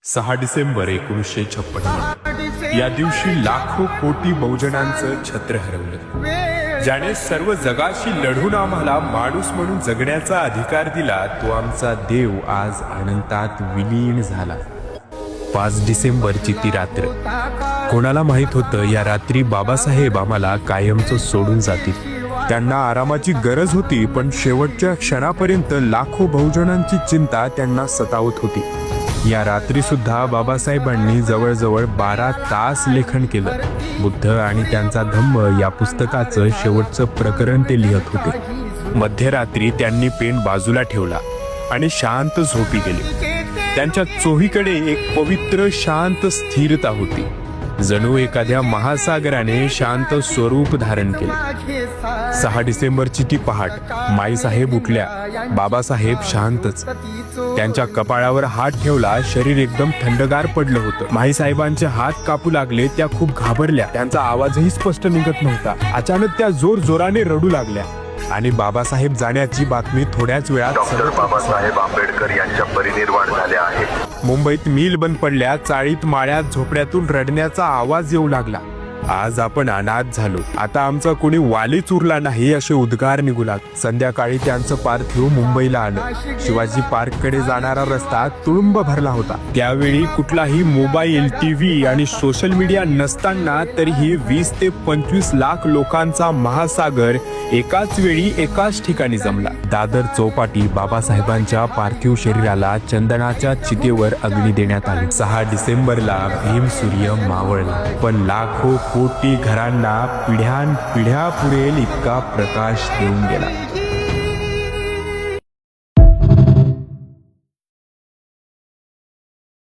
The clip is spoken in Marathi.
6 डिसेंबर 1956 या दिवशी लाखो कोटी बहुजनांचं छत्र हरवलं. ज्याने सर्व जगाशी लढून आम्हाला माणूस म्हणून जगण्याचा अधिकार दिला, तो आमचा देव आज अनंतात विलीन झाला. 5 डिसेंबरची ती रात्र. कोणाला माहित होतं या रात्री बाबासाहेब आम्हाला कायमचं सोडून जातील. त्यांना आरामाची गरज होती, पण शेवटच्या क्षणापर्यंत लाखो बहुजनांची चिंता त्यांना सतावत होती. या रात्री सुद्धा बाबासाहेबांनी जवळजवळ 12 तास लेखन केलं. बुद्ध आणि त्यांचा धम्म या पुस्तकाचं शेवटचं प्रकरण ते लिहत होते. मध्यरात्री त्यांनी पेन बाजूला ठेवला आणि शांत झोपी गेले. त्यांच्या चोहीकडे एक पवित्र शांत स्थिरता होती, जणू एखाद्या महासागराने शांत स्वरूप धारण केले. 6 डिसेंबरची ती पहाट. माईसाहेब उठल्या. बाबासाहेब शांतच. त्यांच्या कपाळावर हात ठेवला. शरीर एकदम थंडगार पडलं होतं. माईसाहेबांचे हात कापू लागले. त्या खूप घाबरल्या. त्यांचा आवाजही स्पष्ट निघत नव्हता. अचानक त्या जोर जोराने रडू लागल्या आणि बाबासाहेब जाण्याची बातमी थोड्याच वेळात डॉक्टर बाबासाहेब आंबेडकर यांच्या परिनिर्वाण झाले आहे. मुंबईत मिल बंद पडल्या. चाळीत माळ्यात झोपड्यातून रडण्याचा आवाज येऊ लागला. आज आपण अनाथ झालो, आता आमचा कोणी वालीच उरला नाही, असे उद्गार निघू लागले. संध्याकाळी त्यांचं पार्थिव मुंबईला आलं. शिवाजी पार्क कडे जाणारा रस्ता तुडुंब भरला होता. त्यावेळी कुठलाही मोबाईल, टीव्ही आणि सोशल मीडिया नसताना तरीही 20 ते 25 लाख लोकांचा महासागर एकाच वेळी एकाच ठिकाणी जमला. दादर चौपाटी. बाबासाहेबांच्या पार्थिव शरीराला चंदनाच्या चितेवर अग्नी देण्यात आली. 6 डिसेंबरला भीमसूर्य मावळला, पण लाखो कोटी घरांना पिढ्यान पिढ्या पुरेल इतका प्रकाश देऊन गेला.